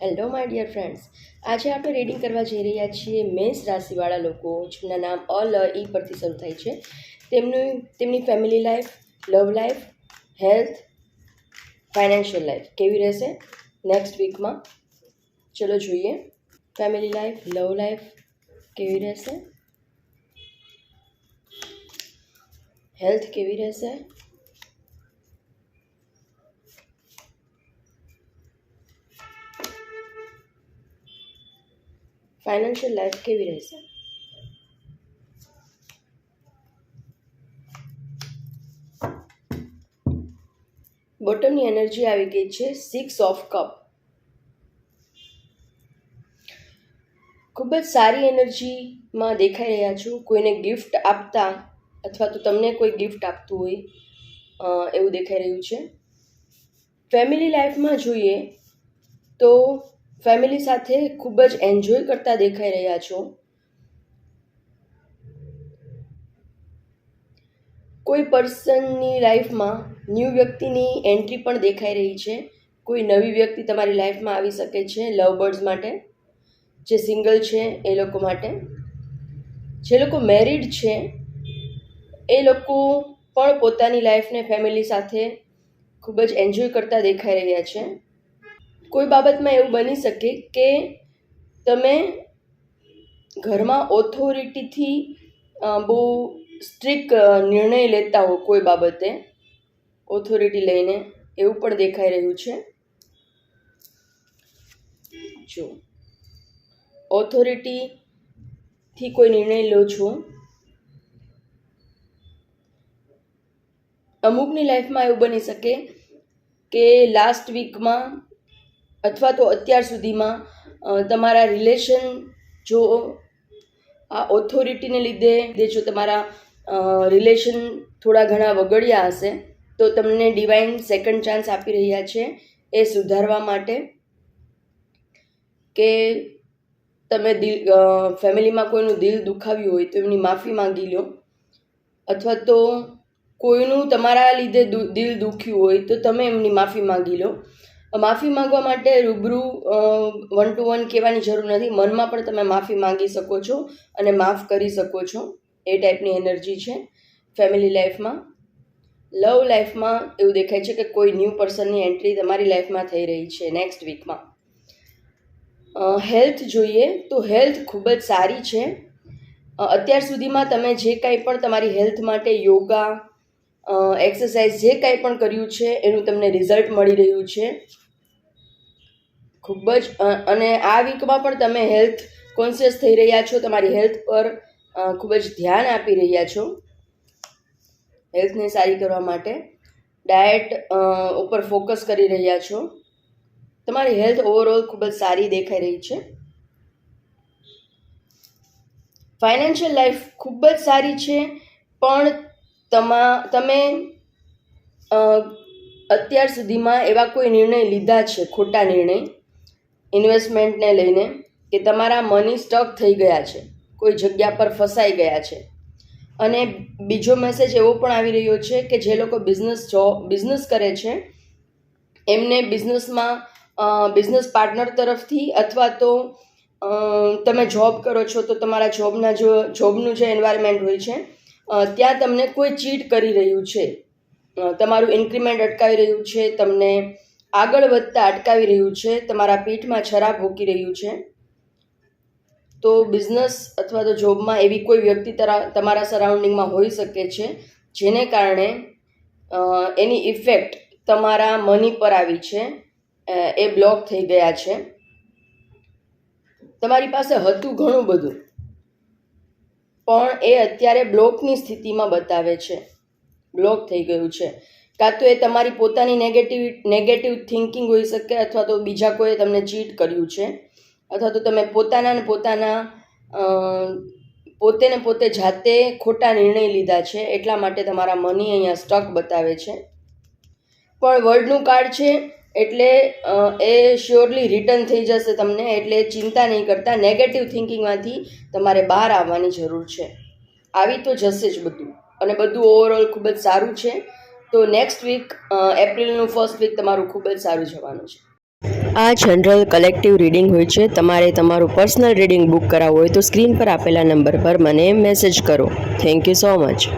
Hello my dear friends, આજે આપણે reading કરવા જઈ રહ્યા છીએ મેષ રાશિવાળા લોકો જેમના નામ ઈ પરથી શરૂ થાય છે. તેમની family life, love life, health, financial life કેવી રહેશે નેક્સ્ટ વીકમાં. ચલો જોઈએ. ફેમિલી લાઈફ, લવ લાઈફ કેવી રહેશે, હેલ્થ કેવી રહેશે, ફાઇનાન્શિયલ લાઈફ કેવી રહેશે. બોટમની એનર્જી આવી ગઈ છે 6 ઓફ કપ. ખૂબ જ સારી એનર્જીમાં દેખાઈ રહ્યા છો. કોઈને ગિફ્ટ આપતા અથવા તો તમને કોઈ ગિફ્ટ આપતું હોય એવું દેખાઈ રહ્યું છે. ફેમિલી લાઈફમાં જોઈએ તો ફેમિલી સાથે ખૂબ જ એન્જોય કરતા દેખાઈ રહ્યા છો. કોઈ પર્સનની લાઈફમાં ન્યૂ વ્યક્તિની એન્ટ્રી પણ દેખાઈ રહી છે. કોઈ નવી વ્યક્તિ તમારી લાઈફમાં આવી શકે છે. લવ બર્ડ્સ માટે, જે સિંગલ છે એ લોકો માટે, જે લોકો મેરિડ છે એ લોકો પણ પોતાની લાઈફને ફેમિલી સાથે ખૂબ જ એન્જોય કરતા દેખાઈ રહ્યા છે. કોઈ બાબતમાં એવું બની શકે કે તમે ઘરમાં ઓથોરિટીથી બહુ સ્ટ્રિક્ટ નિર્ણય લેતા હો કોઈ બાબતે, ઓથોરિટી લઈને, એવું પણ દેખાઈ રહ્યું છે. જો ઓથોરિટીથી કોઈ નિર્ણય લો છો. અમુકની લાઈફમાં એવું બની શકે કે લાસ્ટ વીકમાં અથવા તો અત્યાર સુધીમાં તમારા રિલેશન જો આ ઓથોરિટીને લીધે જો તમારા રિલેશન થોડા ઘણા વગડ્યા હશે તો તમને ડિવાઇન સેકન્ડ ચાન્સ આપી રહ્યા છે એ સુધારવા માટે. કે તમે ફેમિલીમાં કોઈનું દિલ દુખાવ્યું હોય તો એમની માફી માંગી લો, અથવા તો કોઈનું તમારા લીધે દિલ દુખ્યું હોય તો તમે એમની માફી માંગી લો. માફી માંગવા માટે રૂબરૂ 1-to-1 કહેવાની જરૂર નથી. મનમાં પણ તમે માફી માંગી શકો છો અને માફ કરી શકો છો. એ ટાઈપની એનર્જી છે ફેમિલી લાઈફમાં. લવ લાઈફમાં એવું દેખાય છે કે કોઈ ન્યૂ પર્સનની એન્ટ્રી તમારી લાઈફમાં થઈ રહી છે નેક્સ્ટ વીકમાં. હેલ્થ જોઈએ તો હેલ્થ ખૂબ જ સારી છે. અત્યાર સુધીમાં તમે જે કાંઈ પણ તમારી હેલ્થ માટે યોગા, એક્સરસાઇઝ જે કાંઈ પણ કર્યું છે એનું તમને રિઝલ્ટ મળી રહ્યું છે ખૂબ જ. અને આ વીકમાં પણ તમે હેલ્થ કોન્શિયસ થઈ રહ્યા છો. તમારી હેલ્થ પર ખૂબ જ ધ્યાન આપી રહ્યા છો. હેલ્થને સારી કરવા માટે ડાયટ ઉપર ફોકસ કરી રહ્યા છો. તમારી હેલ્થ ઓવરઓલ ખૂબ જ સારી દેખાઈ રહી છે. ફાઇનાન્શિયલ લાઈફ ખૂબ જ સારી છે, પણ તમે અત્યાર સુધીમાં એવા કોઈ નિર્ણય લીધા છે, ખોટા નિર્ણય ઇન્વેસ્ટમેન્ટને લઈને, કે તમારા મની સ્ટક થઈ ગયા છે, કોઈ જગ્યા પર ફસાઈ ગયા છે. અને બીજો મેસેજ એવો પણ આવી રહ્યો છે કે જે લોકો બિઝનેસ કરે છે એમને બિઝનેસ પાર્ટનર તરફથી, અથવા તો તમે જોબ કરો છો તો તમારા જોબનું જે એન્વાયરમેન્ટ હોય છે ત્યાં તમને કોઈ ચીટ કરી રહ્યું છે, તમારું ઇન્ક્રીમેન્ટ અટકાવી રહ્યું છે, તમને આગળ વધતા અટકાવી રહ્યું છે, તમારા પીઠમાં છરા ભોકી રહ્યું છે. તો બિઝનેસ અથવા તો જોબમાં એવી કોઈ વ્યક્તિ તમારા સરાઉન્ડિંગમાં હોઈ શકે છે જેને કારણે એની ઇફેક્ટ તમારા મની પર આવી છે, એ બ્લોક થઈ ગયા છે. તમારી પાસે હતું ઘણું બધું, પણ એ અત્યારે બ્લોકની સ્થિતિમાં બતાવે છે, બ્લોક થઈ ગયું છે. કાં તો એ તમારી પોતાની નેગેટિવ થિંકિંગ હોઈ શકે, અથવા તો બીજા કોઈએ તમને ચીટ કર્યું છે, અથવા તો તમે પોતે જાતે ખોટા નિર્ણય લીધા છે, એટલા માટે તમારા મની અહીંયા સ્ટક બતાવે છે. પણ વર્લ્ડનું કાર્ડ છે એટલે એ શ્યોરલી રિટર્ન થઈ જશે તમને, એટલે ચિંતા નહીં કરતા. નેગેટિવ થિંકિંગમાંથી તમારે બહાર આવવાની જરૂર છે. આવી તો જશે જ બધું, અને બધું ઓવરઓલ ખૂબ જ સારું છે. તો નેક્સ્ટ વીક એપ્રિલનું ફર્સ્ટ વીક તમારું ખૂબ જ સારું જવાનું છે. આ જનરલ કલેક્ટિવ રીડિંગ હોય છે. તમારે તમારું પર્સનલ રીડિંગ બુક કરાવવું હોય તો સ્ક્રીન પર આપેલા નંબર પર મને મેસેજ કરો. Thank you so much.